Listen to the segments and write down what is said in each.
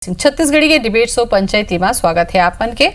छत्तीसगढ़ी के डिबेट शो पंचायती में स्वागत है आप मन के।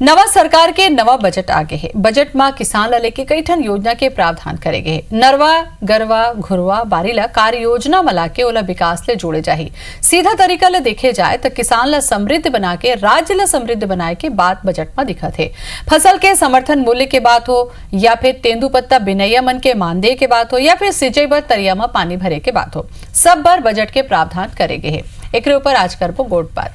नवा सरकार के नवा बजट आगे है। बजट में किसान ला लेके कई ठन योजना के प्रावधान करे गए। नरवा गरवा घुरवा बारी ला कार्य योजना में लाके ओला विकास ले जोड़े जाही। सीधा तरीका ले देखे जाए तो किसान ला समृद्ध बना के राज्य ला समृद्ध बनाए के बात बजट में दिखत है। फसल के समर्थन मूल्य के बात हो या फिर तेंदुपत्ता बिनैया मन के मानदेय के बात हो या फिर सिंचाई बर तरिया में पानी भरे के बात हो, सब बार बजट के प्रावधान करे गए है। एक ऊपर आज करबो गोटबात।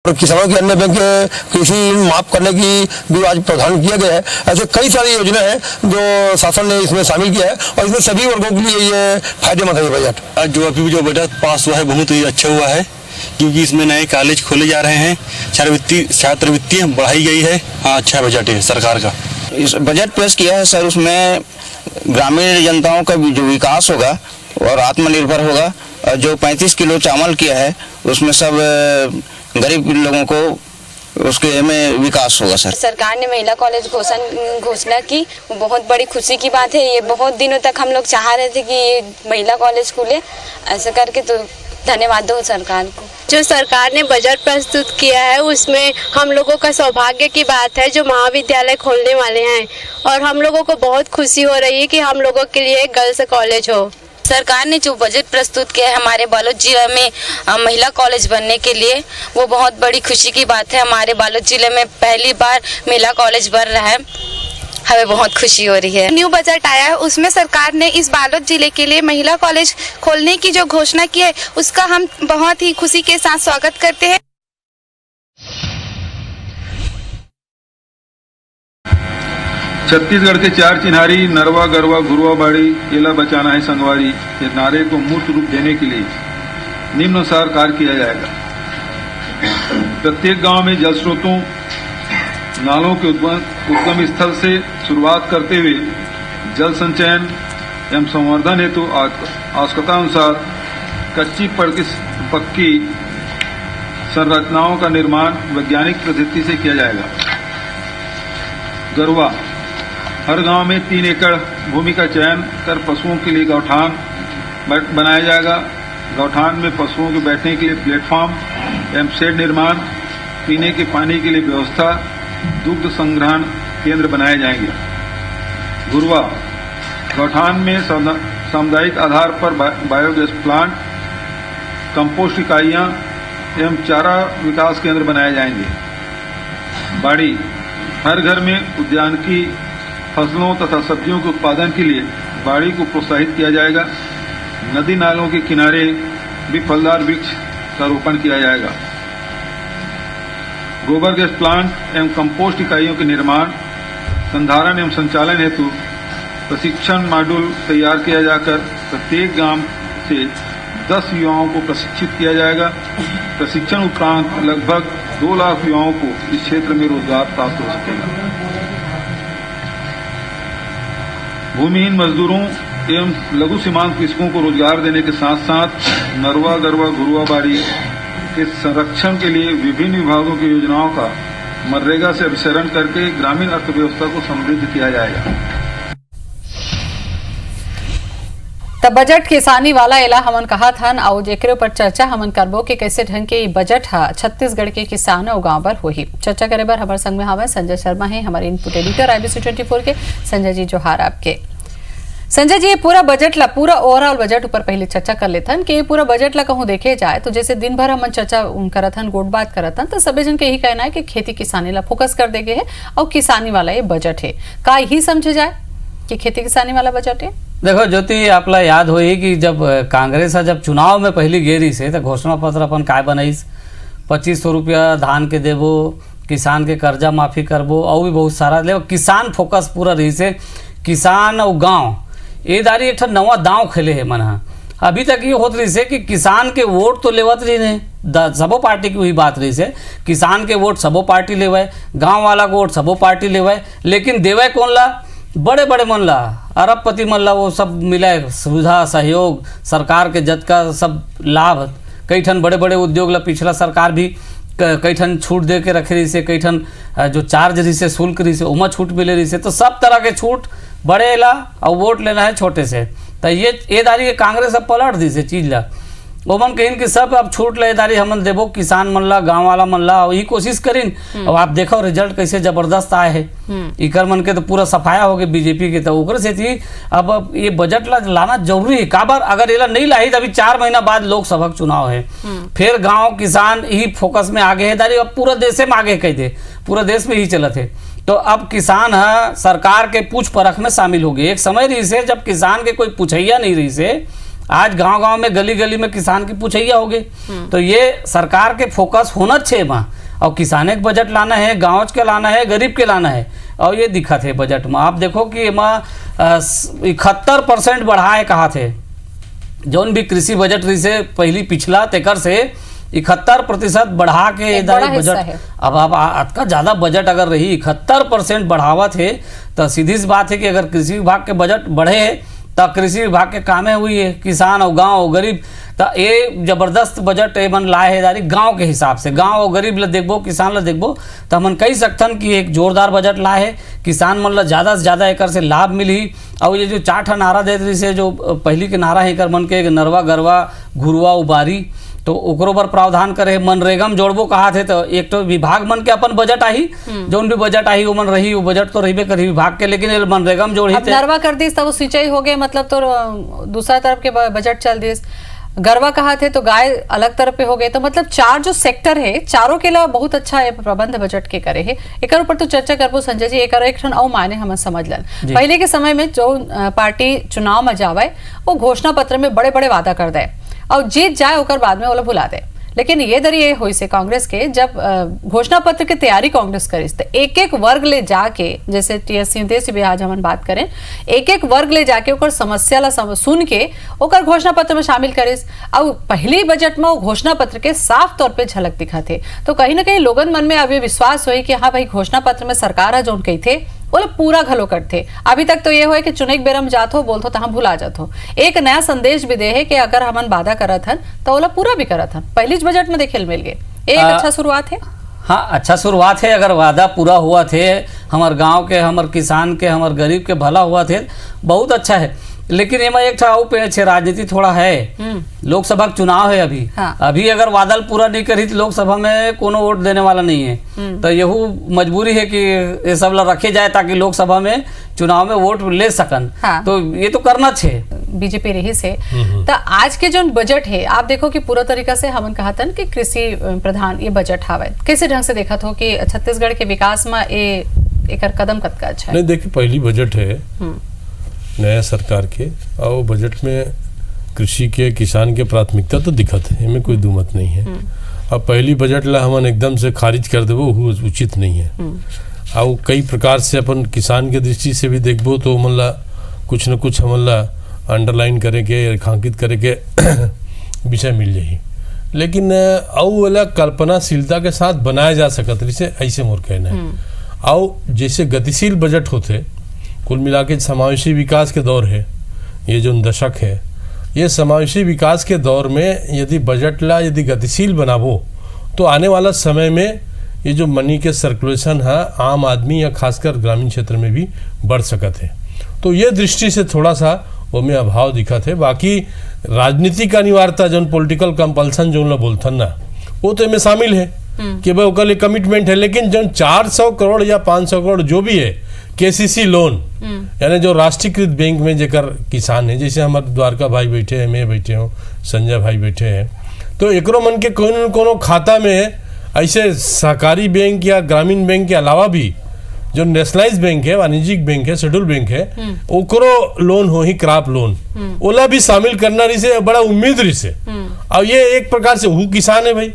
किसानों के अन्य बैंक के कृषि माफ करने की भी आज प्रावधान किया गया है। ऐसे कई सारी योजना है जो शासन ने इसमें शामिल किया है और इसमें सभी वर्गों के लिए ये फायदेमंद है। बजट आज जो अभी जो बजट पास हुआ है बहुत ही अच्छा हुआ है, क्योंकि इसमें नए कॉलेज खोले जा रहे हैं, छात्रवृत्ति बढ़ाई गई है। हाँ, अच्छा बजट है सरकार का। इस बजट पेश किया है सर, उसमें ग्रामीण जनताओं का जो विकास होगा और आत्मनिर्भर होगा। जो 35 किलो चावल किया है उसमें सब गरीब लोगों को उसके में विकास होगा। सरकार ने महिला कॉलेज घोषणा की, वो बहुत बड़ी खुशी की बात है। ये बहुत दिनों तक हम लोग चाह रहे थे कि ये महिला कॉलेज खुले, ऐसा करके तो धन्यवाद हो सरकार को। जो सरकार ने बजट प्रस्तुत किया है उसमें हम लोगों का सौभाग्य की बात है जो महाविद्यालय खोलने वाले हैं, और हम लोगों को बहुत खुशी हो रही है कि हम लोगों के लिए एक गर्ल्स कॉलेज हो। सरकार ने जो बजट प्रस्तुत किया है हमारे बालोद जिले में महिला कॉलेज बनने के लिए, वो बहुत बड़ी खुशी की बात है। हमारे बालोद जिले में पहली बार महिला कॉलेज बन रहा है, हमें बहुत खुशी हो रही है। न्यू बजट आया है, उसमें सरकार ने इस बालोद जिले के लिए महिला कॉलेज खोलने की जो घोषणा की है उसका हम बहुत ही खुशी के साथ स्वागत करते हैं। छत्तीसगढ़ के चार चिन्हारी नरवा गरवा घुरवा बाड़ी केला बचाना है संगवारी के नारे को मूर्त रूप देने के लिए निम्नानुसार कार्य किया जाएगा। प्रत्येक गांव में जल स्रोतों नालों के उद्गम स्थल से शुरुआत करते हुए जल संचयन एवं संवर्धन हेतु आवश्यकता अनुसार कच्ची पक्की संरचनाओं का निर्माण वैज्ञानिक पद्धति से किया जाएगा। गरवा हर गांव में 3 एकड़ भूमि का चयन कर पशुओं के लिए गौठान बनाया जाएगा। गौठान में पशुओं के बैठने के लिए प्लेटफॉर्म एवं शेड निर्माण, पीने के पानी के लिए व्यवस्था, दुग्ध संग्रहण केंद्र बनाए जाएंगे। घुरवा गौठान में सामुदायिक आधार पर बायोगैस प्लांट, कंपोस्ट इकाइयां एवं चारा विकास केंद्र बनाए जाएंगे। बाड़ी हर घर में उद्यान की फसलों तथा सब्जियों के उत्पादन के लिए बाड़ी को प्रोत्साहित किया जाएगा। नदी नालों के किनारे भी फलदार वृक्ष का रोपण किया जाएगा। गोबर गैस प्लांट एवं कंपोस्ट इकाइयों के निर्माण, संधारण एवं संचालन हेतु प्रशिक्षण मॉड्यूल तैयार किया जाकर प्रत्येक गांव से 10 युवाओं को प्रशिक्षित किया जाएगा। प्रशिक्षण उपरांत लगभग 2 लाख युवाओं को इस क्षेत्र में रोजगार प्राप्त हो सकेगा। भूमिहीन मजदूरों एवं लघु सीमांत कृषकों को रोजगार देने के साथ साथ नरवा गरवा घुरवा बाड़ी के संरक्षण के लिए विभिन्न विभागों की योजनाओं का मनरेगा से अभिसरण करके ग्रामीण अर्थव्यवस्था को समृद्ध किया जाएगा। तब बजट किसानी वाला एला हमन कहा था और एकरे ऊपर चर्चा हमन करबो कि कैसे ढंग के बजट है छत्तीसगढ़ के किसान और गांव पर होही। चर्चा करे बर हमारे संग में हवे संजय शर्मा है, हमारे इनपुट एडिटर IBC 24 के। संजय जी जोहार आपके। संजय जी, ये पूरा बजट ला पूरा ओवरऑल बजट ऊपर पहले चर्चा कर लेथन कि ये पूरा बजट ला कहूँ देखे जाए तो जैसे दिन भर हमन चर्चा करथन गोट बात करथन तो सभी जन के यही कहना है कि खेती किसानी ला फोकस कर देगे है और किसानी वाला ये बजट है। का यही समझे जाए कि खेती किसानी वाला बजट है? देखो ज्योति, आपला याद होई कि जब कांग्रेस जब चुनाव में पहली गेरी से तो घोषणा पत्र अपन काय बनाईस, 2500 रुपया धान के देबो, किसान के कर्जा माफी करबो और भी बहुत सारा ले किसान फोकस पूरा रही से। किसान और गांव ये दारी एक नवा दांव खेले है मन। अभी तक ये होत रही से कि किसान के वोट तो लेवत रही ने सबो पार्टी की वही बात रही से, किसान के वोट सबो पार्टी लेवे, गाँव वाला को वोट सबो पार्टी लेवे, लेकिन देवे कौन ला? बड़े बड़े मन ला, अरबपति मन ला वो सब मिले सुविधा सहयोग सरकार के जत का सब लाभ। कई ठन बड़े बड़े उद्योग ला पिछला सरकार भी कई ठन छूट दे के रखे रही से, कई ठन जो चार्ज रही से, शुल्क रही से, उमा छूट मिले रही से, तो सब तरह के छूट बड़े ला और वोट लेना है छोटे से। तो ये दारी के कांग्रेस अब पलट दी से चीज ला, ओमन कहिन कि सब अब छूट ले दारी हमन देबो किसान मन ला, गाँव वाला मन ला, और ये कोशिश करिन। अब आप देखो रिजल्ट कैसे जबरदस्त आए है, इकर मन के तो पूरा सफाया हो गए बीजेपी के। तो ओकर से थी अब ये बजट ला लाना जरूरी है, काबर अगर ये नहीं लाई तो अभी 4 महीना बाद लोकसभा चुनाव है, फिर गाँव किसान ही फोकस में आगे है दारी, अब पूरा देश में आगे कह दे, पूरा देश में ही चलत है। तो अब किसान है सरकार के पूछ परख में शामिल हो गए। एक समय रही से जब किसान के कोई पूछैया नहीं रही से, आज गांव-गांव में गली गली में किसान की पूछैया हो गई। तो ये सरकार के फोकस होना चाहिए वहाँ, और किसाने के बजट लाना है, गाँव के लाना है, गरीब के लाना है, और ये दिखत है बजट में। आप देखो कि 71% बढ़ाए कहा थे, जौन भी कृषि बजट रही से पहली पिछला तेकर से 71% बढ़ा के बजट। अब आप का ज्यादा बजट अगर रही 71% बढ़ावा थे, तो सीधी सी बात है कि अगर कृषि विभाग के बजट बढ़े तो कृषि विभाग के कामें हुई है, किसान और गांव और गरीब। तो ये जबरदस्त बजट मन लाए है दारी गांव के हिसाब से, गांव और गरीब ला देखबो, किसान ला देखबो, तो हमन कही सकथन कि एक जोरदार बजट लाए है, किसान मन ला ज्यादा से ज्यादा एक से लाभ मिली। और ये जो 4 नारा दे रही से, जो पहली के नारा है मन के नरवा गरवा घुरवा उबारी, तो ओकरो पर प्रावधान करे, मनरेगा में जोड़बो कहा थे। तो एक तो विभाग मन के अपन बजट आई, जो भी बजट आई वो मन रही, वो बजट तो रही करी विभाग के, लेकिन मनरेगा में जोड़ी थे। नरवा कर दी तब वो सिंचाई हो गए, मतलब तो दूसरा तरफ के बजट चल दी। गरवा कहा थे तो गाय अलग तरफ पे हो गए। तो मतलब 4 जो सेक्टर है, चारों के लिए बहुत अच्छा प्रबंध बजट के करे है। एक ऊपर तो चर्चा करबो संजय जी, एक ठन और माने हम समझ लन। पहले के समय में जो पार्टी चुनाव में जावे, वो घोषणा पत्र में बड़े बड़े वादा कर दे और जीत जाए ओकर बाद में वो भुला दे। लेकिन ये दरी ये हुई से कांग्रेस के, जब घोषणा पत्र की तैयारी कांग्रेस करिस तो एक एक वर्ग ले जाके, जैसे टीएस सिंहदेव से भी आज हम बात करें, एक एक वर्ग ले जाके ओकर समस्या ला सुन के ओकर घोषणा पत्र में शामिल करिस। और पहली बजट में वो घोषणा पत्र के साफ तौर पे झलक दिखा थे। तो कहीं ना कहीं लोगन मन में अभी विश्वास हुई कि हाँ भाई घोषणा पत्र में सरकार है जो कही थे वो लोग पूरा घलो करते। अभी तक तो ये हुआ कि चुने बेरम जात हो, बोलते तो भुला जात हो। एक नया संदेश भी दे है कि अगर हमन वादा करत हन तो वो लोग पूरा भी करत हन। पहली बजट में देखे मिल गए, एक अच्छा शुरुआत है। हाँ, अच्छा शुरुआत है। अगर वादा पूरा हुआ थे, हमारे गांव के, हमारे किसान के, हमारे गरीब के भला हुआ थे, बहुत अच्छा है। लेकिन एमा एक पे राजनीति थोड़ा है, लोकसभा चुनाव है अभी। हाँ। अभी अगर वादल पूरा नहीं करी तो लोकसभा में कोनो वोट देने वाला नहीं है। तो यहू मजबूरी है कि ये सब ला रखे जाए ताकि लोकसभा में चुनाव में वोट ले सकन। हाँ। तो ये तो करना चाहिए बीजेपी रही से। तो आज के जो बजट है, आप देखो कि पूरा तरीका से हमन कहा था कि कृषि प्रधान ये बजट हावे, कैसे ढंग से देखा हो कि छत्तीसगढ़ के विकास में एक कदम कदका अच्छा है? नहीं, देखिए पहली बजट है नया सरकार के, और बजट में कृषि के, किसान के प्राथमिकता तो दिखत है, इनमें कोई दुमत नहीं है। अब पहली बजट ला हमन एकदम से खारिज कर देबो उचित नहीं है। और कई प्रकार से अपन किसान के दृष्टि से भी देखबो तो हमन ला कुछ न कुछ हमन ला अंडरलाइन करे के, रेखांकित करे के विषय मिल जाही। लेकिन और वाला कल्पनाशीलता के साथ बनाया जा सकत जैसे ऐसे मोर कहना है। और जैसे गतिशील बजट होते, कुल मिला के समावेशी विकास के दौर है ये जो दशक है, ये समावेशी विकास के दौर में यदि बजट ला यदि गतिशील बनाबो तो आने वाला समय में ये जो मनी के सर्कुलेशन है आम आदमी या खासकर ग्रामीण क्षेत्र में भी बढ़ सकत है। तो ये दृष्टि से थोड़ा सा वो में अभाव दिखत है। बाकी राजनीतिक अनिवार्यता जो पॉलिटिकल कंपल्सन जो बोलथन ना, वो तो इनमें शामिल है कि भाई ओकर लिए कमिटमेंट है। लेकिन जो 400 करोड़ या 500 करोड़ जो भी है केसीसी लोन, यानी जो राष्ट्रीयकृत बैंक में जेकर किसान है, जैसे हमारे द्वारका भाई बैठे हैं, मैं बैठे हूँ, संजय भाई बैठे हैं, तो एकरो मन के कोनो न कोनो खाता में ऐसे सहकारी बैंक या ग्रामीण बैंक के अलावा भी जो नेशनलाइज बैंक है, वाणिज्यिक बैंक है, शेड्यूल बैंक है, ओकरो लोन हो ही क्रॉप लोन, ओला भी शामिल करना रही से बड़ा उम्मीद रही से। और ये एक प्रकार से वो किसान है भाई।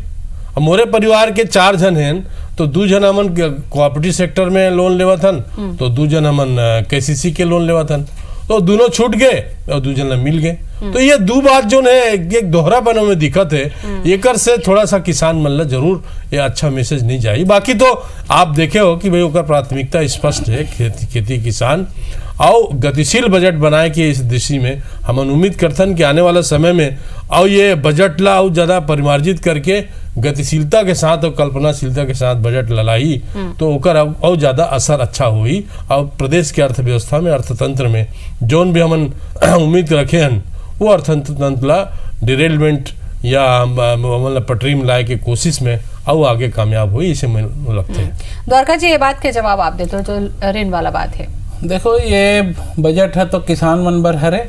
अब मोरे परिवार के 4 जन हैं, तो 2 जन हमन कोऑपरेटिव सेक्टर में लोन लेवा थन, तो 2 जन हमन केसीसी के लोन लेवा थन, तो दोनों छूट गए और 2 जन मिल गए। तो ये 2 बात जो है एक दोहरापन में दिक्कत है, एकर से थोड़ा सा किसान मन ला जरूर ये अच्छा मैसेज नहीं जाए। बाकी तो आप देखे हो कि भाई ओकर प्राथमिकता स्पष्ट है, खेती किसान। और गतिशील बजट बनाए के इस दिशा में हम उम्मीद करथन कि आने वाला समय में और ये बजट ला और ज़्यादा परिमार्जित करके गतिशीलता के साथ और कल्पनाशीलता के साथ बजट ललाई तो ओकर और ज्यादा असर अच्छा हुई और प्रदेश के अर्थव्यवस्था में, अर्थतंत्र में जोन भी हमन उम्मीद रखे हन वो अर्थतंत्र ला डिरेलमेंट या मतलब पटरी में लाए के कोशिश में और आगे कामयाब हुई, इसे मुझे लगता है। द्वारका जी, ये बात के जवाब आप देते हो जो ऋण वाला बात है। देखो, ये बजट है तो किसान मन बर हरे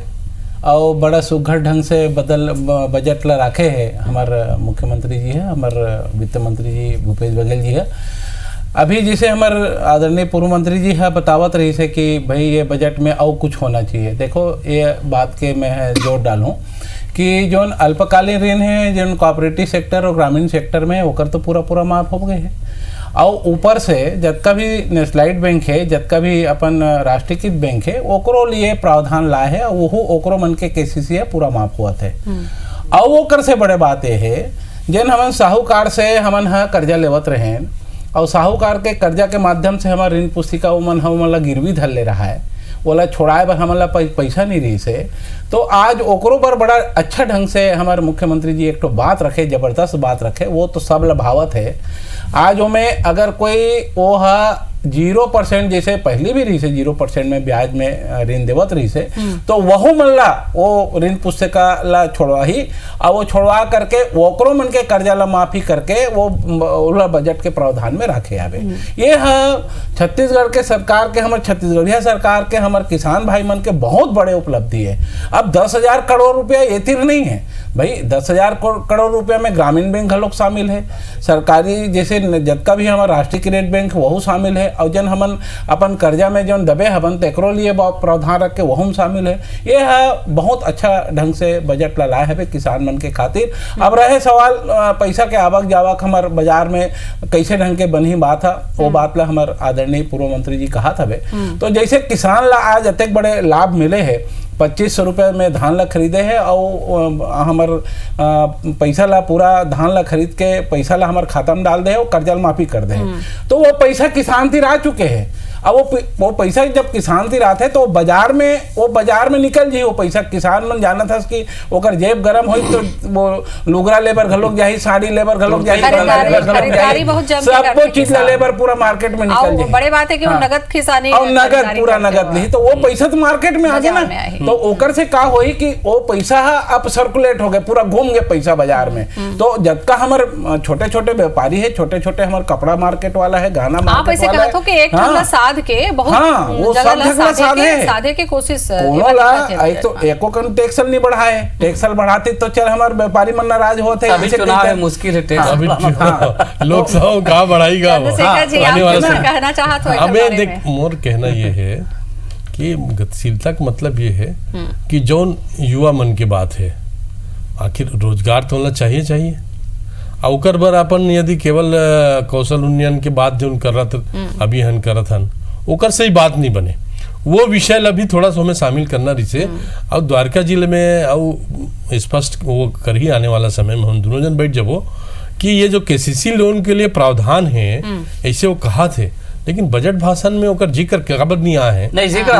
और बड़ा सुघर ढंग से बजट ला रखे है हमारे मुख्यमंत्री जी है, हमारे वित्त मंत्री जी भूपेश बघेल जी है। अभी जैसे हमारे आदरणीय पूर्व मंत्री जी है बतावत रही से कि भाई ये बजट में और कुछ होना चाहिए। देखो, ये बात के मैं जोर डालूं कि जो अल्पकालीन ऋण है जो कोऑपरेटिव सेक्टर और ग्रामीण सेक्टर में होकर तो पूरा माफ हो गए हैं और ऊपर से जतका भी नेशनलाइज्ड बैंक है, जतका भी अपन राष्ट्रीयकृत बैंक है, ओकरो लिए प्रावधान लाए है और वो ओकरो मन के केसीसी है पूरा माफ हुआ थे। और ओकर से बड़े बात ये है जिन हमन साहूकार से हमन कर्जा लेवत रहे और साहूकार के कर्जा के माध्यम से हमारे ऋण पुस्तिका उमन हमला गिरवी धर ले रहा है, बोला छोड़ाए बर हमला पैसा नहीं रही से, तो आज ओकरो पर बड़ा अच्छा ढंग से हमारे मुख्यमंत्री जी एक तो बात रखे, जबरदस्त बात रखे, वो तो सब लभावत है। आज वो में अगर कोई वो 0% जैसे पहले भी रही से 0% में ब्याज में ऋण देवत रही से, तो वह मल्ला वो ऋण पुस्तिका ला छोड़वा ही और वो छोड़वा करके ओकरो मन के कर्जा ला माफी करके वो बजट के प्रावधान में रखे आवे। ये छत्तीसगढ़ के सरकार के हमारे छत्तीसगढ़िया सरकार के हमारे किसान भाई मन के बहुत बड़े उपलब्धि है। अब 10,000 करोड़ रुपया ये तीर नहीं है भाई, 10,000 करोड़ रुपया में ग्रामीण बैंक लोग शामिल है, सरकारी जैसे जतका भी हमारा राष्ट्रीयकृत बैंक वह शामिल है और जन हमन अपन कर्जा में जौन दबे हवन तेकरो लिए प्रावधान रख के वह शामिल है। ये है बहुत अच्छा ढंग से बजट लाए है किसान मन के खातिर। अब रहे सवाल पैसा के आवक जावक हमारे बाजार में कैसे ढंग के बनी बात है, वो बात ला हमारे आदरणीय पूर्व मंत्री जी कहा था। तो जैसे किसान ला आज अत्यंत बड़े लाभ मिले है, 2500 रुपये में धान ला खरीदे है और हमार पैसा ला पूरा धान ला खरीद के पैसा ला हमारे खाता में डाल दे और कर्जा माफी कर दे, तो वो पैसा किसान तिर आ चुके हैं। अब वो पैसा जब किसान तिर आते तो बाजार में निकल जी, वो पैसा किसान मन जाना था कि ओकर जेब गरम हो तो वो लुगरा लेबर घलोक जाही, साड़ी लेबर घलोक जाही, सब चीज लेबर पूरा मार्केट में निकल जाही। बड़ी बात है कि वो नगद किसानी और नगद पूरा नगद नहीं, तो वो पैसा तो मार्केट में आ गया ना, तो ओकर से का होई कि वो पैसा अब सर्कुलेट हो गए, पूरा घूम गए पैसा बाजार में। तो जबका हमारे छोटे छोटे व्यापारी है, छोटे छोटे हमारे कपड़ा मार्केट वाला है, गहना मार्केट वाला है, के बहुत वो साधे के कोशिश तो एको कन टैक्स नहीं बढ़ाए, टैक्स बढ़ाते तो चल हमारे व्यापारी मन नाराज होते हैं। अभी चुनाव है, मुश्किल है टैक्स लोकसभा कहाँ बढ़ाएगा। कहना चाहत हो हमें देख मोर कहना ये है कि गतिशीलता का मतलब ये है कि जौन युवा मन की बात है, आखिर रोजगार तो होना चाहिए और ओकर बर अपन यदि केवल कौशल उन्नयन के बात जो करत अभी हन करत हन ओकर से ही बात नहीं बने, वो विषय अभी थोड़ा सा हमें शामिल करना रही से। और द्वारका जिले में और स्पष्ट वो कर ही आने वाला समय में हम दोनों जन बैठ जबो कि ये जो केसीसी लोन के लिए प्रावधान है ऐसे वो कहा थे, लेकिन बजट भाषण में ओकर जिक्र खबर नहीं आया है। नहीं जिक्र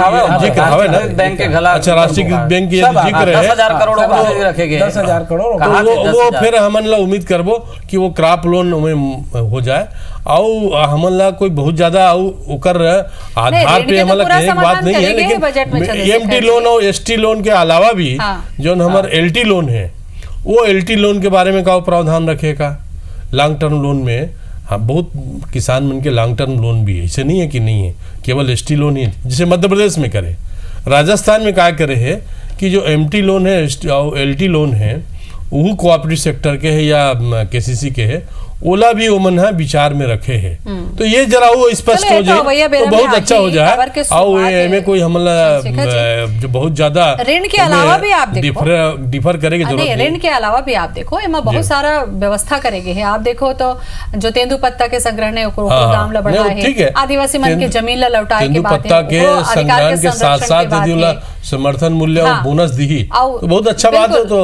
हवे ना बैंक के घला, अच्छा राष्ट्रीय बैंक के जिक्र है 10,000 करोड़ रखे गए, 10,000 करोड़ तो वो फिर हमन ला उम्मीद करबो कि वो क्रॉप लोन में हो जाए और हमन ला कोई बहुत ज्यादा ओकर आधार पे हमन ला कहने की बात नहीं है, लेकिन एमटी लोन और एसटी लोन के अलावा भी जो हमारे एलटी लोन है वो एलटी लोन के बारे में का प्रावधान रखेगा। लॉन्ग टर्म लोन में हाँ बहुत किसान मन के लॉन्ग टर्म लोन भी है, ऐसे नहीं है कि नहीं है, केवल एसटी लोन ही है जिसे मध्य प्रदेश में करे। राजस्थान में क्या करे है कि जो एमटी लोन है और एलटी लोन है वो कोऑपरेटिव सेक्टर के है या केसीसी के है, ओला भी ओमन है विचार में रखे है, तो ये जरा वो स्पष्ट हो जाए तो बहुत अच्छा हो जाए। और में कोई हमला जो बहुत ज्यादा ऋण के अलावा भी आप देखो डिफर करेगी जरूरत नहीं, ऋण के अलावा भी आप देखो इमा बहुत सारा व्यवस्था करेगी है। आप देखो तो जो तेंदु पत्ता के संग्रह ने दाम ला बढ़ा है, आदिवासी मन के जमीन ला लौटाए के बात पत्ता के संग्रहण के साथ साथ यदि समर्थन मूल्य और बोनस दी तो बहुत अच्छा बात है। तो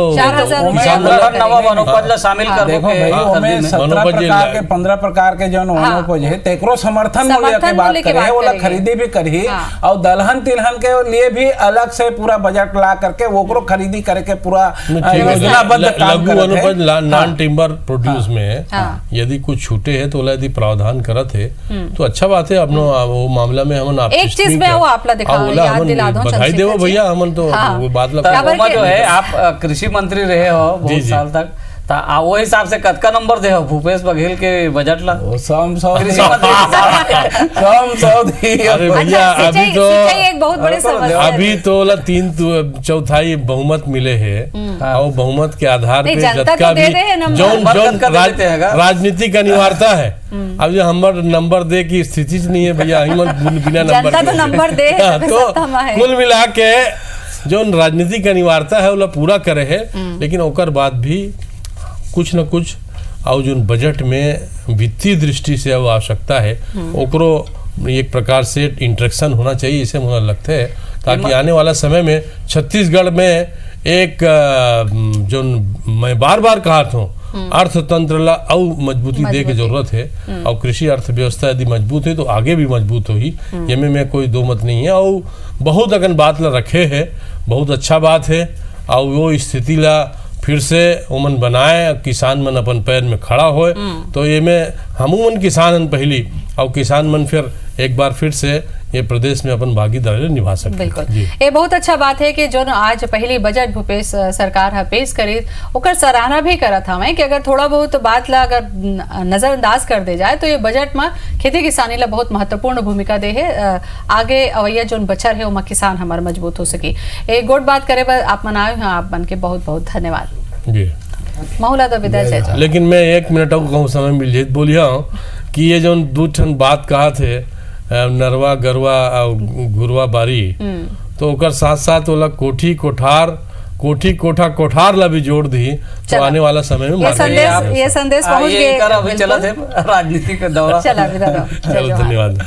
शामिल कर 15 प्रकार के जो वनोपज है तेकरो समर्थन मूल्य के बात करे, वो खरीदी भी करी और दलहन तिलहन के लिए भी अलग से पूरा बजट ला करके वो खरीदी करके पूरा योजनाबद्ध काम अनुपज नॉन टिम्बर प्रोड्यूस में यदि कुछ छूटे है तो यदि प्रावधान करत है तो अच्छा बात है। अपनो वो मामला में हमन एक चीज में वो आपला बधाई देवो भैया, हमन तो वो बात जो है आप कृषि मंत्री रहे हो बहुत साल तक, वो हिसाब से कतका नंबर दे हो भूपेश बघेल के बजट ला? अरे भैया अभी तो 3/4 बहुमत मिले है और बहुमत के आधार पे जतका भी राजनीतिक अनिवार्यता है। अब जो हमारे नंबर दे की स्थिति नहीं है भैया, बिना नंबर दे तो कुल मिला के जो राजनीतिक अनिवार्यता है वो पूरा करे है, लेकिन ओकर बाद भी कुछ न कुछ और जो बजट में वित्तीय दृष्टि से अब आवश्यकता है ओकरो एक प्रकार से इंटरेक्शन होना चाहिए, इसे मुझे लगता है, ताकि आने वाला समय में छत्तीसगढ़ में एक जो मैं बार बार कहा हूँ अर्थतंत्र ला और मजबूती दे के जरूरत है, और कृषि अर्थव्यवस्था यदि मजबूत है तो आगे भी मजबूत होगी, ये में कोई दो मत नहीं है। और बहुत अगर बात ला रखे है, बहुत अच्छा बात है, और वो स्थिति ला फिर से उमन बनाए, किसान मन अपन पैर में खड़ा होए, तो ये में हमूमन किसान पहली और किसान मन फिर एक बार फिर से ये प्रदेश में अपन भागीदारी निभा सकते। बिल्कुल, ये बहुत अच्छा बात है कि जो आज पहली बजट भूपेश सरकार पेश करी ओकर सराहना भी करत हमें कि अगर थोड़ा बहुत बात ला अगर नजरअंदाज कर दे जाए तो ये बजट में खेती किसानी ला बहुत महत्वपूर्ण भूमिका दे है। आगे अवैया जो बचर है वो किसान हमारे मजबूत हो सकी। एक गोट बात करे पर आप मनाए हैं, आप बन के बहुत बहुत धन्यवाद जी। महुला तो विदा चाहिए, लेकिन मैं 1 मिनट कहूँ समय मिल जाए बोलिया कि ये जो 2 ठन बात कहा थे नरवा गरवा और घुरवा बारी, तो ओकर साथ साथ वाला कोठी कोठा कोठार ला भी जोड़ दी तो आने वाला समय में ये संदेश पहुंच गए। अभी चला थे राजनीति का दौरा। चला धन्यवाद।